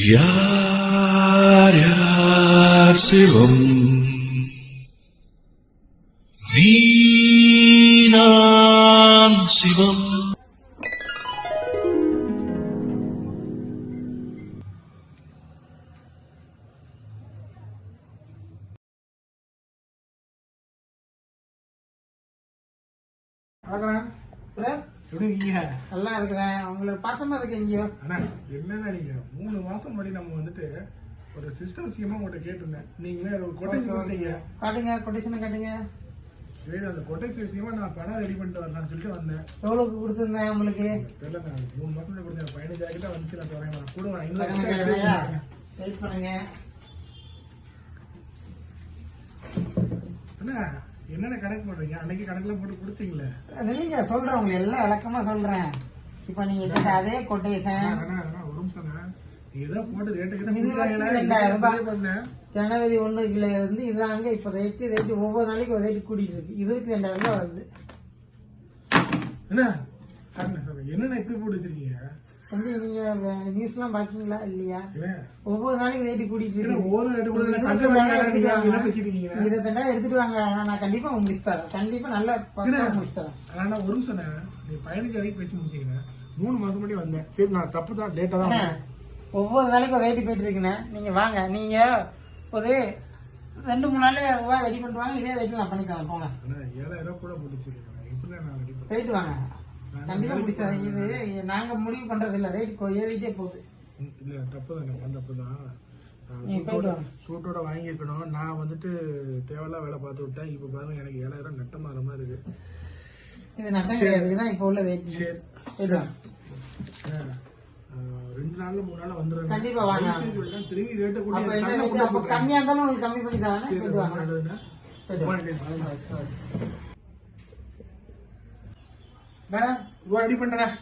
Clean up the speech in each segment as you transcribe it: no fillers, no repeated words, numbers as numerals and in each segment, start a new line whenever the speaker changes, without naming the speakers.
யார் யார் சிவம் நீனாம் சிவம்.
எப்படி இருக்கீங்க?
நல்லா இருக்கிறேன். உங்களை பார்த்தமா இருக்கு எங்கேயோ.
அண்ணா என்னன்னா நீங்க 3 மாசம் முன்னாடி நம்ம வந்துட்டு ஒரு சிஸ்டம் விஷயமா உங்கள்கிட்ட கேட்டிருந்தேன். நீங்களே ஒரு கொட்டேஷன் கொடுத்தீங்க.
காட்டுங்க, கொட்டேஷன் காட்டுங்க.
சரி, அந்த கொட்டேஷன் விஷயமா நான் பணம் ரெடி பண்ணிட்டு வரலாம்னு சொல்லிட்டு வந்தேன்.
எவ்வளவுக்கு கொடுத்துருந்தேன் உங்களுக்கு?
தெரியல, நான் 3 மாசம் முன்னாடி கொடுத்தேன். 15,000 கிட்ட வந்துச்சு. நான் தரேன் கூட
வெயிட் பண்ணுங்க.
அண்ணா என்னென்ன கணக்கு பண்றீங்க? அன்னைக்கு கணக்குல போட்டு கொடுத்தீங்களே.
இல்லைங்க, சொல்றேன், உங்களுக்கு எல்லாம் விளக்கமா சொல்றேன். இப்ப நீங்க கேட்ட அதே கொட்டேஷன்.
ஒரு நிமிஷம் ஏதோ போட்டு ரேட்டு கிட்ட
22,000 ரூபாய். ஜனவரி 1 இருந்து இதாங்க இப்ப ரேட்டு ஒவ்வொரு நாளைக்கு ஒரு ரேட்டு கூட்டிட்டு இருக்கு. 22,000 ரூபாய் வருது.
என்ன என்னென்ன இப்படி போட்டு வச்சிருக்கீங்க?
தம்பி, நீங்க நியூஸ் எல்லாம் பாக்கீங்களா இல்லையா? ஒவ்வொரு நாளைக்கு ரேட்டு கூட்டிட்டு இருக்கு.
22,000
எடுத்துட்டு வாங்க. நான் கண்டிப்பா முடிச்சு தரேன். கண்டிப்பா நல்ல முடிச்சு தரேன்.
ஆனா ஒரு நிமிஷம், நீ 15,000 பேசி முடிச்சீங்க. 3 மாசம் முன்னாடி வந்தேன். சரி, நான் தப்பு தான், டேட்டா தான்.
ஒவ்வொரு நாளைக்கு ஒரு ரேட்டு போயிட்டு இருக்குண்ணே. நீங்க வாங்க, நீங்க ஒரு 2-3 நாள்ல ரூபாய் ரெடி பண்ணிட்டு வாங்க. இதே ரேட்ல நான் பண்ணிக்கலாம். போங்க.
7,000 கூட போட்டு
போயிட்டு வாங்க. கண்டிப்பா முடிச்சாரு. இது நாங்க முடிவு பண்றது இல்ல, ரேட் ஏறிட்டே போகுது.
இல்ல தப்புதான், தப்புதான். சூட்டோட வாங்கியிருக்கணும். நான் வந்துட்டு தேவையில்லாம் வேலை பார்த்து விட்டேன். இப்ப பாருங்க, எனக்கு 7,000 நட்டம் ஆகிற மாதிரி இருக்கு.
இது நட்டம் கிடையாதுதான் இப்ப உள்ள ரேட்.
சரி, 2 நாள்ல 3 நாள்ல வந்துடும்.
கண்டிப்பா வாங்க.
திரும்பி ரேட்டு கூட
கம்மியா இருந்தாலும் உங்களுக்கு கம்மி பண்ணி தரேன்.
ரெடி பண்றேன்.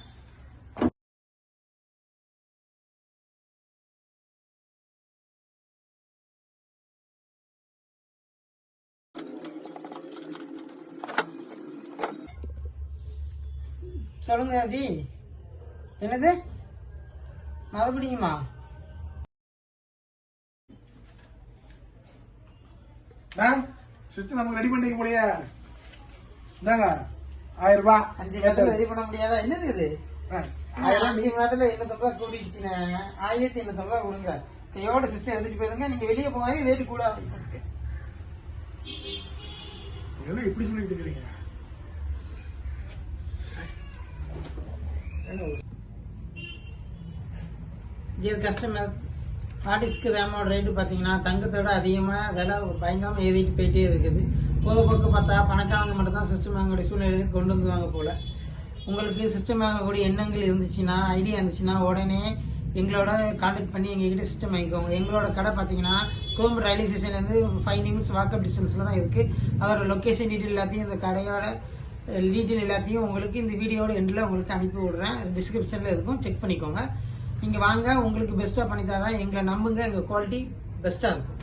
சொல்லுங்க ஜி. என்னது மறுபடியுமா?
நமக்கு ரெடி பண்ணிக்க போலியா? இந்தாங்க 1000 ரூபாய்.
5 மாதத்துல ரெடி பண்ண முடியாதா? என்னது இது? 1000 5 மாதத்துல 800 ரூபாய் கூட்டிடுச்சுன்னா 1800 ரூபாய் கொடுங்க. கையோட சிஸ்டம் எடுத்துட்டு போயிருங்க. நீங்க வெளியே போகாது, ரேட்டு கூட
இப்படி சொல்லிட்டு இருக்கீங்க.
இது கஸ்டமர் ஹார்டிஸ்க்கு ரேமோட ரேட்டு பார்த்தீங்கன்னா தங்கத்தோட அதிகமாக விலை பயங்கரமாக ஏறிட்டு போயிட்டே இருக்குது. பொதுப்போக்கு பார்த்தா பணக்காரங்க மட்டும் தான் சிஸ்டம் வாங்கக்கூடிய சூழ்நிலைக்கு கொண்டு வந்துவாங்க போல. உங்களுக்கு சிஸ்டம் வாங்கக்கூடிய எண்ணங்கள் இருந்துச்சுன்னா, ஐடியா இருந்துச்சுன்னா உடனே எங்களோட கான்டாக்ட் பண்ணி எங்ககிட்ட சிஸ்டம் வாங்கிக்கோங்க. எங்களோட கடை பார்த்தீங்கன்னா கோயம்புத்தூர் ரயில்வே ஸ்டேஷன்லேருந்து 5 நிமிட்ஸ் வாக்கப் டிஸ்டன்ஸில் தான் இருக்குது. அதோட லொக்கேஷன் டீட்டெயில் எல்லாத்தையும், இந்த கடையோட டீட்டெயில் எல்லாத்தையும் உங்களுக்கு இந்த வீடியோட எண்டில் உங்களுக்கு அனுப்பி விடுறேன். டிஸ்கிரிப்ஷனில் இருக்கும், செக் பண்ணிக்கோங்க. நீங்கள் வாங்க, உங்களுக்கு பெஸ்ட்டாக பண்ணித்தரேன். எங்களை நம்புங்க, எங்கள் குவாலிட்டி பெஸ்ட்டாக இருக்கும்.